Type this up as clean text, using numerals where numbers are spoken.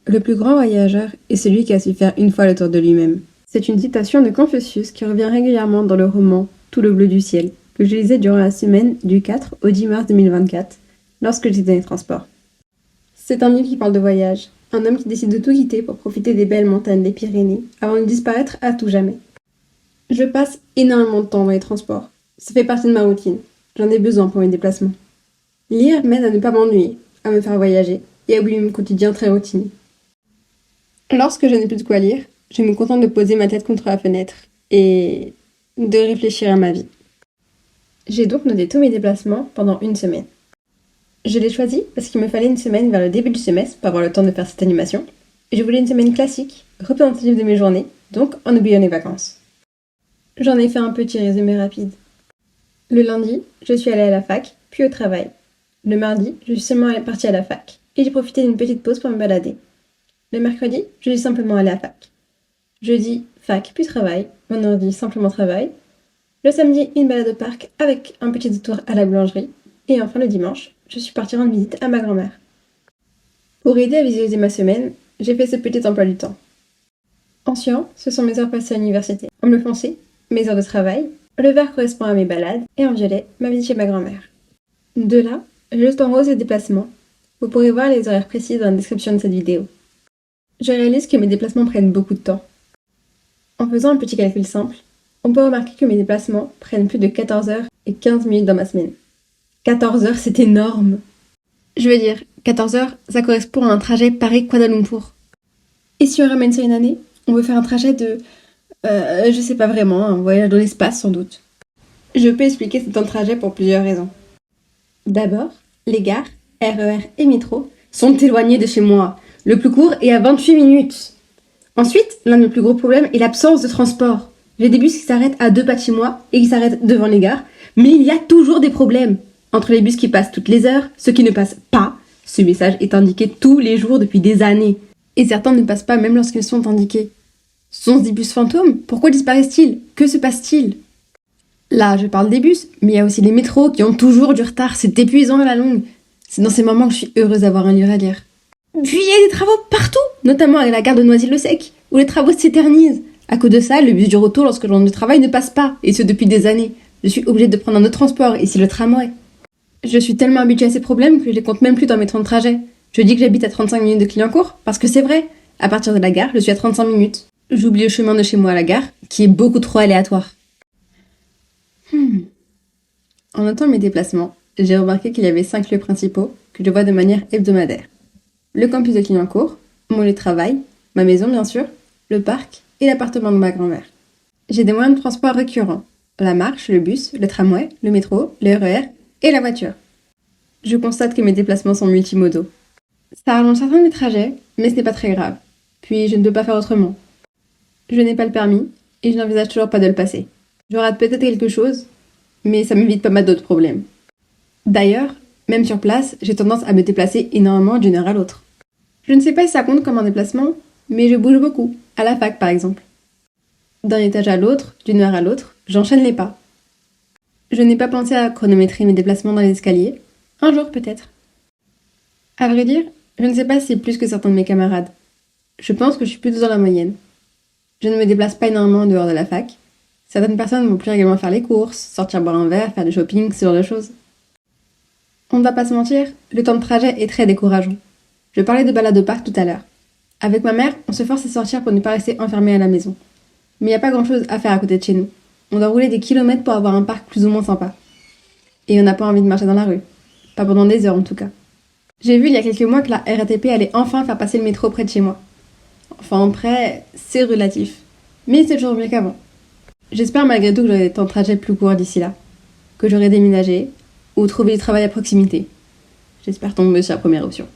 Le plus grand voyageur est celui qui a su faire une fois le tour de lui-même. C'est une citation de Confucius qui revient régulièrement dans le roman Tout le bleu du ciel, que je lisais durant la semaine du 4 au 10 mars 2024, lorsque j'étais dans les transports. C'est un livre qui parle de voyage, un homme qui décide de tout quitter pour profiter des belles montagnes des Pyrénées, avant de disparaître à tout jamais. Je passe énormément de temps dans les transports. Ça fait partie de ma routine. J'en ai besoin pour mes déplacements. Lire m'aide à ne pas m'ennuyer, à me faire voyager et à oublier mon quotidien très routinier. Lorsque je n'ai plus de quoi lire, je me contente de poser ma tête contre la fenêtre et de réfléchir à ma vie. J'ai donc noté tous mes déplacements pendant une semaine. Je l'ai choisi parce qu'il me fallait une semaine vers le début du semestre pour avoir le temps de faire cette animation. Et je voulais une semaine classique, représentative de mes journées, donc en oubliant les vacances. J'en ai fait un petit résumé rapide. Le lundi, je suis allée à la fac, puis au travail. Le mardi, je suis seulement partie à la fac, et j'ai profité d'une petite pause pour me balader. Le mercredi, je suis simplement allée à la fac. Jeudi, fac, puis travail. Vendredi, simplement travail. Le samedi, une balade au parc avec un petit détour à la boulangerie. Et enfin le dimanche, je suis partie rendre visite à ma grand-mère. Pour aider à visualiser ma semaine, j'ai fait ce petit emploi du temps. En cyan, ce sont mes heures passées à l'université. En bleu foncé, mes heures de travail. Le vert correspond à mes balades. Et en violet, ma visite chez ma grand-mère. De là, juste en rose les déplacements. Vous pourrez voir les horaires précis dans la description de cette vidéo. Je réalise que mes déplacements prennent beaucoup de temps. En faisant un petit calcul simple, on peut remarquer que mes déplacements prennent plus de 14 heures et 15 minutes dans ma semaine. 14 heures, c'est énorme! Je veux dire, 14 heures, ça correspond à un trajet Paris-Kuala Lumpur. Et si on ramène ça une année, on veut faire un trajet de... je sais pas vraiment, un voyage dans l'espace sans doute. Je peux expliquer ce temps de trajet pour plusieurs raisons. D'abord, les gares, RER et métro, sont éloignées de chez moi. Le plus court est à 28 minutes. Ensuite, l'un de mes plus gros problèmes est l'absence de transport. J'ai des bus qui s'arrêtent à 2 pas de chez moi et qui s'arrêtent devant les gares, mais il y a toujours des problèmes. Entre les bus qui passent toutes les heures, ceux qui ne passent pas, ce message est indiqué tous les jours depuis des années. Et certains ne passent pas même lorsqu'ils sont indiqués. Sont-ce des bus fantômes? Pourquoi disparaissent-ils? Que se passe-t-il? Là, je parle des bus, mais il y a aussi les métros qui ont toujours du retard, c'est épuisant à la longue. C'est dans ces moments que je suis heureuse d'avoir un livre à lire. Puis il y a des travaux partout, notamment à la gare de Noisy-le-Sec, où les travaux s'éternisent. À cause de ça, le bus du retour lorsque je rentre du travail ne passe pas, et ce depuis des années. Je suis obligée de prendre un autre transport, ici le tramway. Je suis tellement habituée à ces problèmes que je les compte même plus dans mes temps de trajet. Je dis que j'habite à 35 minutes de Clignancourt, parce que c'est vrai. À partir de la gare, je suis à 35 minutes. J'oublie le chemin de chez moi à la gare, qui est beaucoup trop aléatoire. En notant mes déplacements, j'ai remarqué qu'il y avait 5 lieux principaux que je vois de manière hebdomadaire. Le campus de Clignancourt, mon lieu de travail, ma maison bien sûr, le parc et l'appartement de ma grand-mère. J'ai des moyens de transport récurrents, la marche, le bus, le tramway, le métro, le RER et la voiture. Je constate que mes déplacements sont multimodaux. Ça rallonge certains de mes trajets, mais ce n'est pas très grave. Puis je ne peux pas faire autrement. Je n'ai pas le permis et je n'envisage toujours pas de le passer. Je rate peut-être quelque chose, mais ça m'évite pas mal d'autres problèmes. D'ailleurs, même sur place, j'ai tendance à me déplacer énormément d'une heure à l'autre. Je ne sais pas si ça compte comme un déplacement, mais je bouge beaucoup, à la fac par exemple. D'un étage à l'autre, d'une heure à l'autre, j'enchaîne les pas. Je n'ai pas pensé à chronométrer mes déplacements dans les escaliers. Un jour peut-être. À vrai dire, je ne sais pas si c'est plus que certains de mes camarades. Je pense que je suis plutôt dans la moyenne. Je ne me déplace pas énormément en dehors de la fac. Certaines personnes vont plus également faire les courses, sortir boire un verre, faire du shopping, ce genre de choses. On ne va pas se mentir, le temps de trajet est très décourageant. Je parlais de balade au parc tout à l'heure. Avec ma mère, on se force à sortir pour ne pas rester enfermé à la maison. Mais il n'y a pas grand-chose à faire à côté de chez nous. On doit rouler des kilomètres pour avoir un parc plus ou moins sympa. Et on n'a pas envie de marcher dans la rue. Pas pendant des heures en tout cas. J'ai vu il y a quelques mois que la RATP allait enfin faire passer le métro près de chez moi. Enfin, près, c'est relatif. Mais c'est toujours mieux qu'avant. J'espère malgré tout que j'aurai des temps de trajet plus courts d'ici là. Que j'aurai déménagé ou trouvé du travail à proximité. J'espère tomber sur la première option.